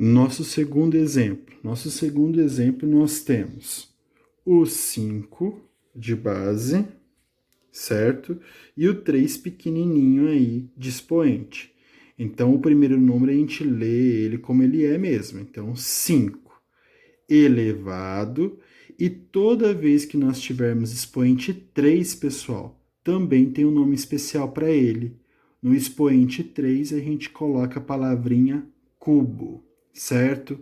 Nosso segundo exemplo. Nosso segundo exemplo, nós temos o 5 de base, certo? E o 3 pequenininho aí de expoente. Então, o primeiro número a gente lê ele como ele é mesmo. Então, 5 elevado. E toda vez que nós tivermos expoente 3, pessoal, também tem um nome especial para ele. No expoente 3, a gente coloca a palavrinha cubo, certo?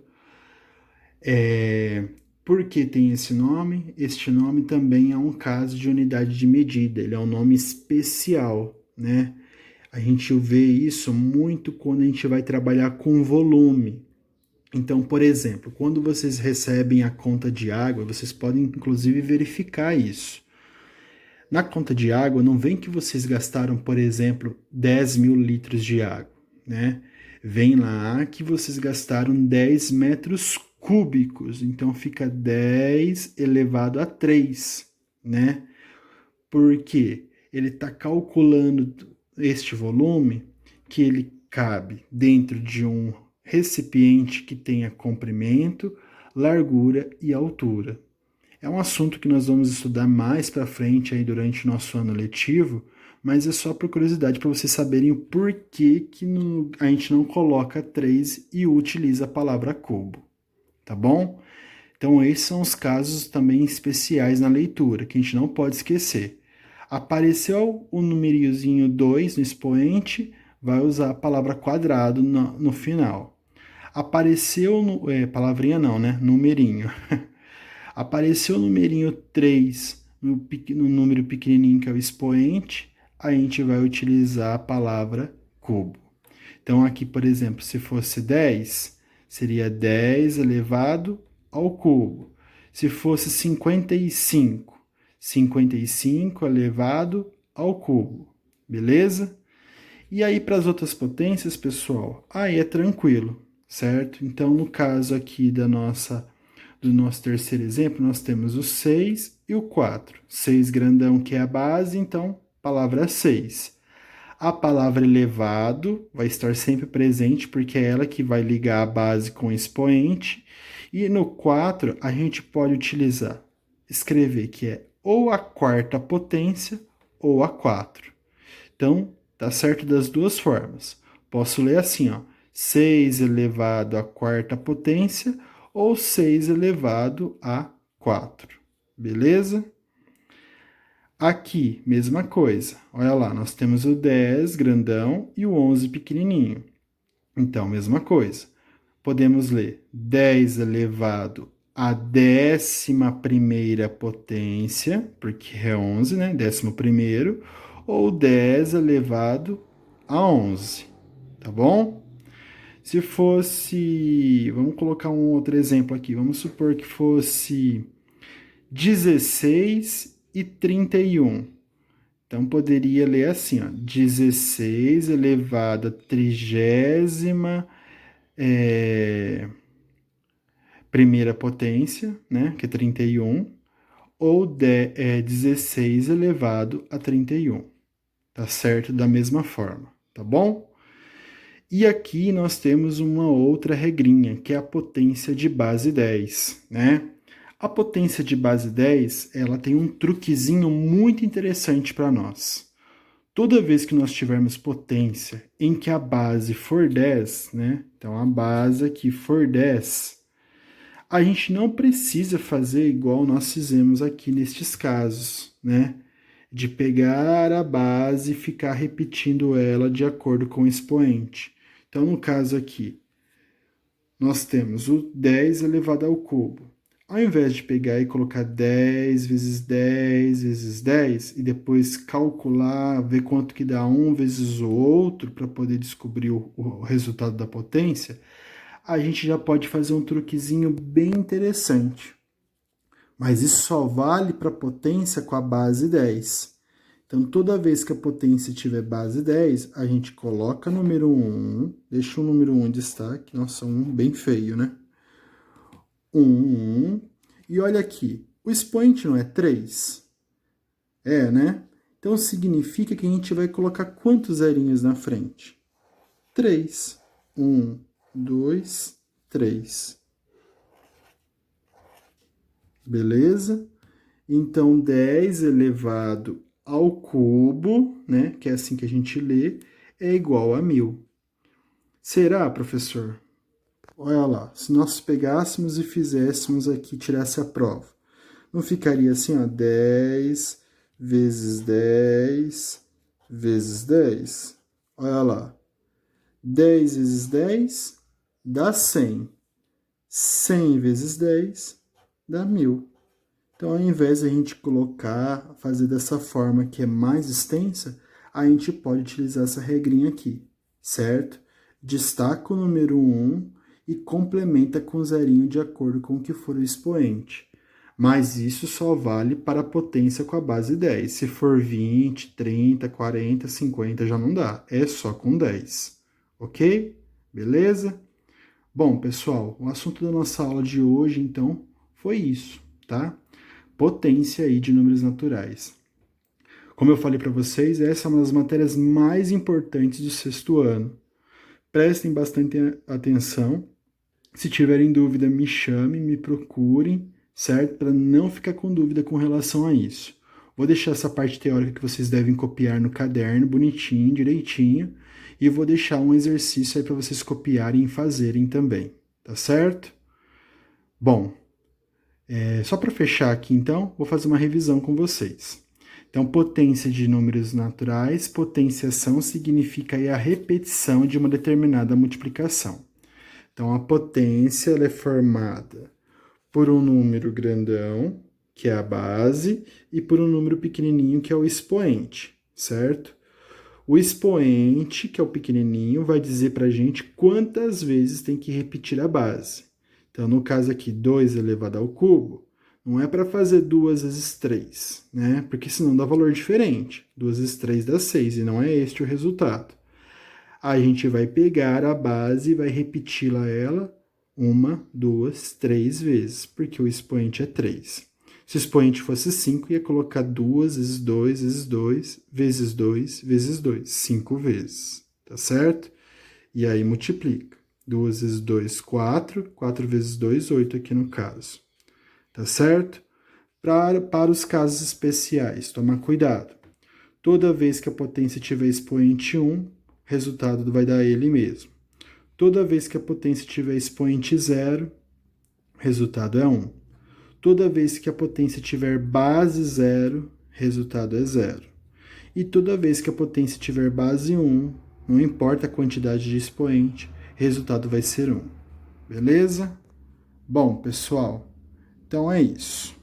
Por que tem esse nome? Este nome também é um caso de unidade de medida, ele é um nome especial, né? A gente vê isso muito quando a gente vai trabalhar com volume. Então, por exemplo, quando vocês recebem a conta de água, vocês podem inclusive verificar isso. Na conta de água, não vem que vocês gastaram, por exemplo, 10 mil litros de água, né? Vem lá que vocês gastaram 10 metros cúbicos, então fica 10 elevado a 3, né? Porque ele está calculando este volume que ele cabe dentro de um recipiente que tenha comprimento, largura e altura. É um assunto que nós vamos estudar mais para frente aí durante o nosso ano letivo, mas é só por curiosidade para vocês saberem o porquê que a gente não coloca 3 e utiliza a palavra cubo, tá bom? Então esses são os casos também especiais na leitura, que a gente não pode esquecer. Apareceu o numeriozinho 2 no expoente, vai usar a palavra quadrado no final. Apareceu, palavrinha não, né? Numerinho. Apareceu o numerinho 3 no número pequenininho que é o expoente, a gente vai utilizar a palavra cubo. Então aqui, por exemplo, se fosse 10, seria 10 elevado ao cubo. Se fosse 55, 55 elevado ao cubo. Beleza? E aí para as outras potências, pessoal, aí é tranquilo, certo? Então no caso aqui do nosso terceiro exemplo, nós temos o 6 e o 4. 6 grandão, que é a base, então, palavra 6. A palavra elevado vai estar sempre presente, porque é ela que vai ligar a base com o expoente. E no 4, a gente pode utilizar, escrever que é ou a quarta potência ou a 4. Então, tá certo das duas formas. Posso ler assim, ó, 6 elevado à quarta potência ou 6 elevado a 4. Beleza? Aqui, mesma coisa. Olha lá, nós temos o 10 grandão e o 11 pequenininho. Então, mesma coisa. Podemos ler 10 elevado à 11ª potência, porque é 11, né? 11º, ou 10 elevado a 11, tá bom? Se fosse, vamos colocar um outro exemplo aqui, vamos supor que fosse 16 e 31. Então, poderia ler assim, ó, 16 elevado à 30ª primeira potência, né, que é 31, ou 16 elevado a 31. Tá certo? Da mesma forma, tá bom? E aqui nós temos uma outra regrinha, que é a potência de base 10, né? A potência de base 10, ela tem um truquezinho muito interessante para nós. Toda vez que nós tivermos potência em que a base for 10, né? Então, a base aqui for 10, a gente não precisa fazer igual nós fizemos aqui nestes casos, né? De pegar a base e ficar repetindo ela de acordo com o expoente. Então, no caso aqui, nós temos o 10 elevado ao cubo. Ao invés de pegar e colocar 10 vezes 10 vezes 10 e depois calcular, ver quanto que dá um vezes o outro para poder descobrir o resultado da potência, a gente já pode fazer um truquezinho bem interessante. Mas isso só vale para potência com a base 10. Então, toda vez que a potência tiver base 10, a gente coloca o número 1, deixa o número 1 em destaque, nossa, 1 bem feio, né? 1, e olha aqui, o expoente não é 3? É, né? Então, significa que a gente vai colocar quantos zerinhos na frente? 3. 1, 2, 3. Beleza? Então, 10 elevado ao cubo, né, que é assim que a gente lê, é igual a 1000. Será, professor? Olha lá, se nós pegássemos e fizéssemos aqui, tirasse a prova, não ficaria assim, ó, 10 vezes 10 vezes 10? Olha lá, 10 vezes 10 dá 100. 100 vezes 10 dá 1000. Então, ao invés de a gente colocar, fazer dessa forma que é mais extensa, a gente pode utilizar essa regrinha aqui, certo? Destaca o número 1 e complementa com o zerinho de acordo com o que for o expoente. Mas isso só vale para a potência com a base 10. Se for 20, 30, 40, 50 já não dá. É só com 10. Ok? Beleza? Bom, pessoal, o assunto da nossa aula de hoje, então, foi isso, tá? Potência aí de números naturais. Como eu falei para vocês, essa é uma das matérias mais importantes do sexto ano. Prestem bastante atenção. Se tiverem dúvida, me chamem, me procurem, certo? Para não ficar com dúvida com relação a isso. Vou deixar essa parte teórica que vocês devem copiar no caderno, bonitinho, direitinho, e vou deixar um exercício aí para vocês copiarem e fazerem também, tá certo? Bom, só para fechar aqui, então, vou fazer uma revisão com vocês. Então, potência de números naturais, potenciação significa aí a repetição de uma determinada multiplicação. Então, a potência ela é formada por um número grandão, que é a base, e por um número pequenininho, que é o expoente, certo? O expoente, que é o pequenininho, vai dizer para a gente quantas vezes tem que repetir a base. Então, no caso aqui, 2 elevado ao cubo, não é para fazer 2 vezes 3, né? Porque senão dá valor diferente. 2 vezes 3 dá 6, e não é este o resultado. A gente vai pegar a base e vai repeti-la ela 1, 2, 3 vezes, porque o expoente é 3. Se o expoente fosse 5, ia colocar 2 vezes 2 vezes 2 vezes 2 vezes 2, 5 vezes, tá certo? E aí multiplica. 2 vezes 2, 4, 4 vezes 2, 8 aqui no caso, tá certo? Para os casos especiais, tomar cuidado. Toda vez que a potência tiver expoente 1, resultado vai dar ele mesmo. Toda vez que a potência tiver expoente 0, resultado é 1. Toda vez que a potência tiver base 0, resultado é 0. E toda vez que a potência tiver base 1, não importa a quantidade de expoente, resultado vai ser 1. Beleza? Bom, pessoal, então é isso.